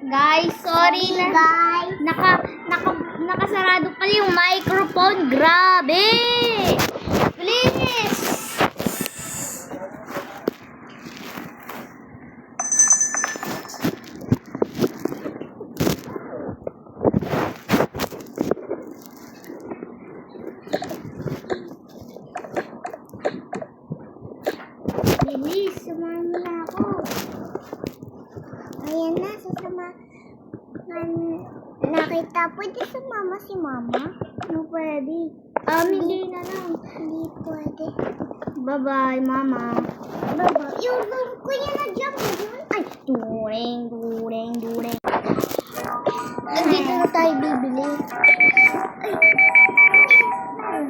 Guys, sorry na. Guys. Nakasarado pala yung microphone. Grabe! Bilis! Bilis, samahan mo na ako. Ayan na, sasama. Nakita, pwede sumama si mama? No, pwede. Hindi na lang. Hindi pwede. Bye-bye, mama. Baba, yung kuya na jump mo yun. Ay, Dureng. dito na tayo bibili. Ay.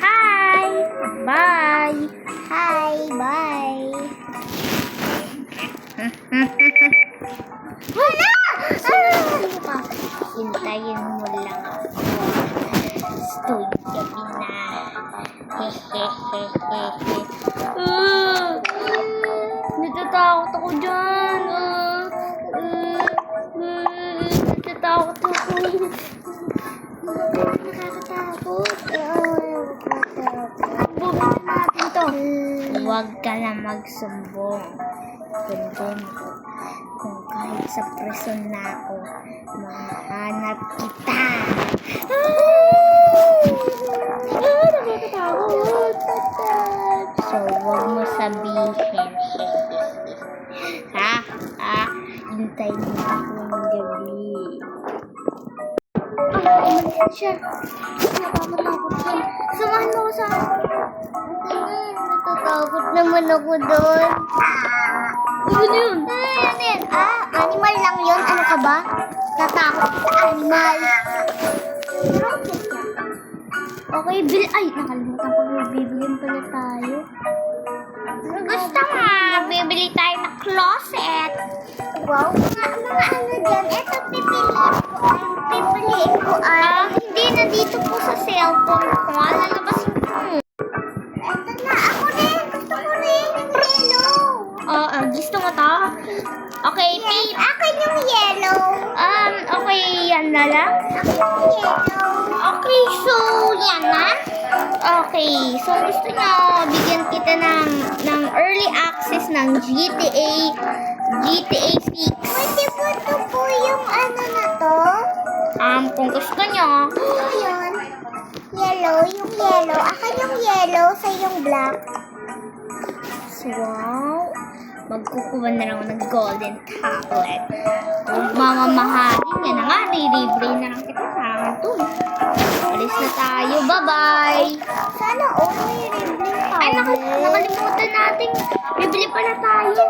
Hi! Bye! Hi, bye. Wala! Sino ka? Hintayin mo lang ako. Stoy gabi na. Hehehehe. Natatakot ako dyan. Natatakot ako. Nakakatakot. Bumili natin to. Huwag ka na magsumbong. Tundong ko. Kung kahit sa prison na ako, mahanap kita. Nakakatakot. So, huwag mo sabihin. Hintayin mo ako ng gabi. Umalis siya. Nakakatakot siya. Samahan mo ko sa akin. Natatakot naman ako doon. Ano yun? Ano yan? Animal lang yun. Ano ka ba? Tatakot sa animal. Okay, ay, nakalimutan ko. Bibilin pala tayo. Gusto nga, bibili tayo ng closet. Wow, mga ano dyan. Ito pipiliin ko ay. Hindi, nandito po sa cellphone ko. Lalabasin ko. Ito na, ako rin. Gusto ko rin yung yellow. Gusto mo to? Okay, Yes, akin yung yellow. okay, yan na lang. Akin yung yellow. Okay, so, yan na. Okay, so gusto nyo, bigyan kita ng early access ng GTA 6. Pwede po ito po yung ano na to? Kung gusto nyo, Ayun. Yellow, yung yellow. Akin yung yellow sa yung black. so, wow, magkukuha na lang ako ng golden tablet. Kung mamamahalin yan na nga, libre na lang kita sa akin to. Alis na tayo, bye-bye! Sana all may ribbon Ay, nakalimutan natin. Bibili pala tayo.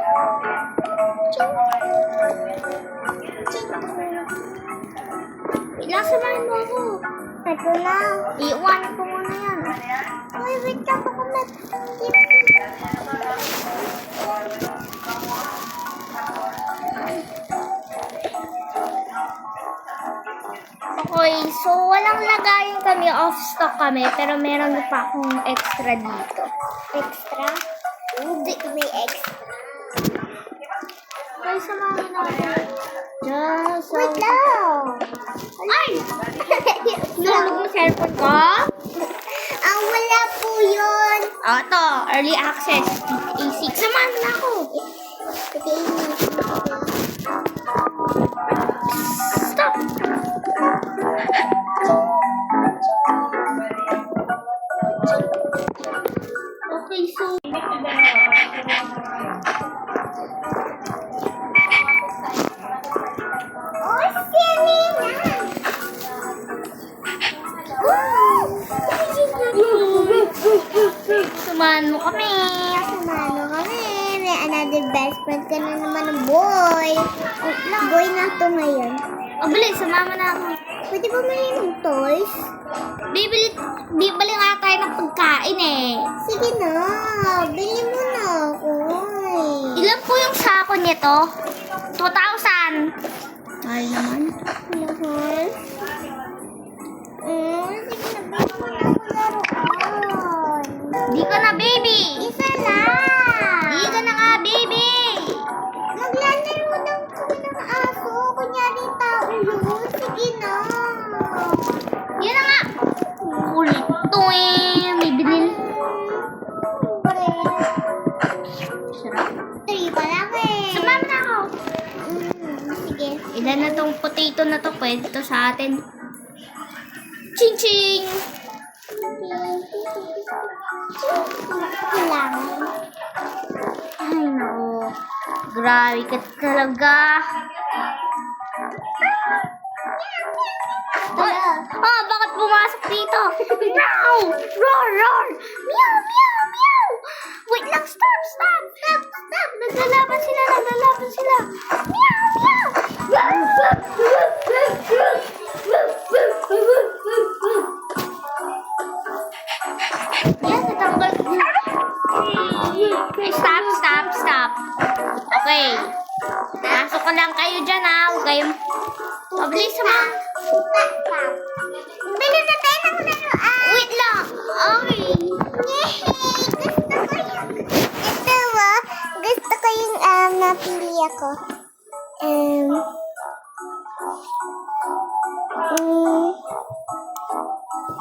Ilasamahin mo ako. Ito na. Iiwan ko muna yan. Uy, wait lang ako Okay, so walang lagayan kami, off stock kami, pero meron pa akong extra dito. Extra? Hindi, may extra. Okay, samahan na ako. Diyan, so... Wait lang. Ay! Nalog mo cellphone ko? Wala po yun. Ito, early access, GTA 6. Samahan mo na ako. Okay, Stop! Okay, so... oh, Selena. Samahan mo kami. Sumano kami. May another best friend ka na naman ng boy. Boy na to ngayon. Bilis, sumama na ako. Pwede ba may ng toys? Bibili nga tayo ng pagkain eh. Sige na. Bili mo na ako. Ilan po yung sako nito? 2,000. Mahal naman. Mahal? Sige na, baby mo na ako laruan. Di ka na, baby! Isa lang! Di ka na nga, baby! Maglalaro lang kami ng aso. Kunyari tao yun. Sige na. Yan na nga! Kulit to eh. May bilin. Sarap. 3 pa lang eh. Sumama na ako. Sige. Ilan na tong potato na to? Pwede to sa atin. Ching ching! Kailangan. Ay, nako. Grabe ka talaga. Ay, bakit pumasok dito? Meow! Roar, roar! Meow, meow, meow! Wait lang, stop! Naglalaban sila! Meow, meow! Yan, natanggal. Stop. Okay. Pasok ko lang kayo dyan, ha? Huwag kayong... Mabilis naman. Bilis na tayo ng laruan. Wait lang. Okay. Yay! Gusto ko yung napili ako.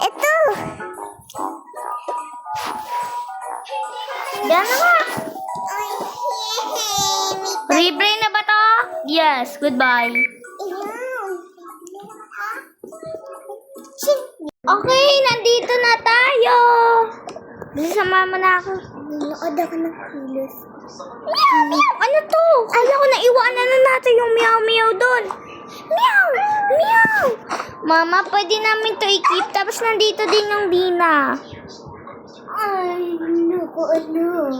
Ito! Yan na nga. Ay, yay! Re-brain na ba to? Yes. Goodbye. Okay, nandito na tayo. Bilis sama mo na ako. Nanood ako ng kilos. Meow, meow. Ano to? Kala ko naiwanan na natin yung meow, meow doon. Meow, meow. Mama, pwede namin to i-keep. Tapos nandito din yung Dina. Ay, naku, ano?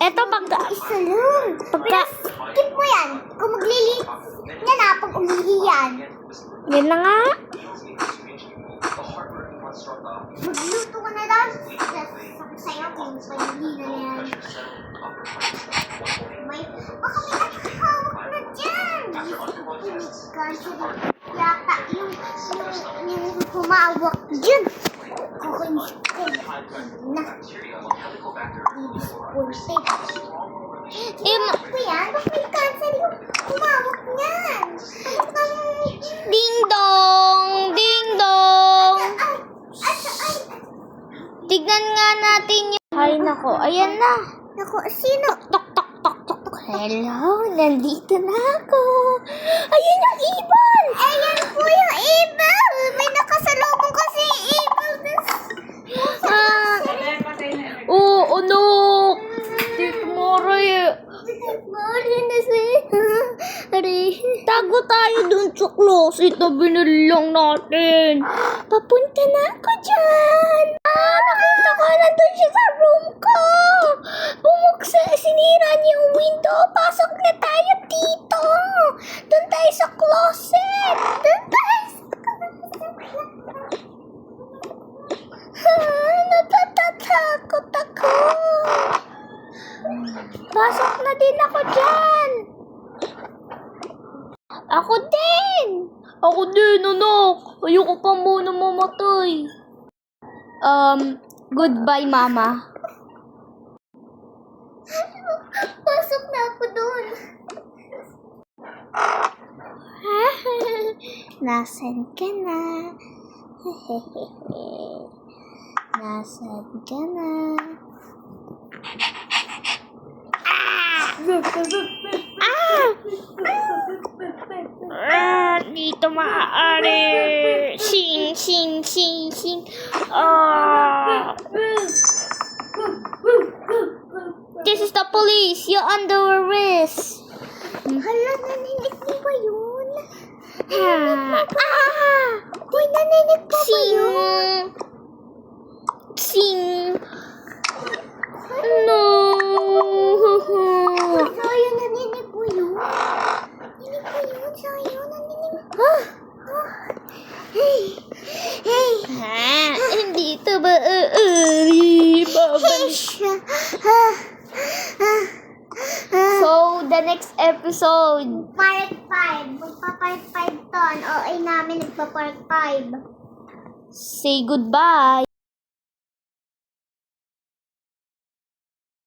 Eto, pagka... Isa lang. Skip mo yan. Kung maglilit yan na, pag umihi yan. Yan na nga. Magluto ka na lang. Sabi sa'yo kung pahihi na yan. Baka may nakakahawak na dyan. Yata yung humawak dyan. Kukunis ko. Na. Ko yan. Baka may cancer yung humawak niyan. Ding dong! Ding dong! Ay. Tignan nga natin yung... Ay, nako. Ayan na. Naku, sino? Tok, tok, tok, tok, tok. Hello, nandito na ako. Ayan yung ibon! Ayan po yung ibon. May nakasalubong kasi ibon. Ano? Dito mo, Ray. Mali na siya. Tago tayo dun sa closet na binili lang natin. Papunta na ako dyan. Nakita ko na dun siya sa room ko. Sinira niya yung window. Pasok na tayo dito. Dun tayo sa closet. Natatakot ako. Pasok na din ako dyan. Ako din, anak. Ayoko pa muna mamatay. Goodbye, Mama. Pasok na ako doon. Nasaan ka na? Nasaan ka na? Dito maaari. Sing. This is the police. You're under arrest. Hala, naninig mo ba yun? Uy, naninig mo ba yun? Sing. No. Sayo, naninig mo yun? Naninig mo yun, Sayo? Naninig mo? Hey! Hindi ito ba babalik? Ah. So, the next episode. Part 5. nagpa-park 5 ton. O, ay namin nagpa-park 5. Say goodbye.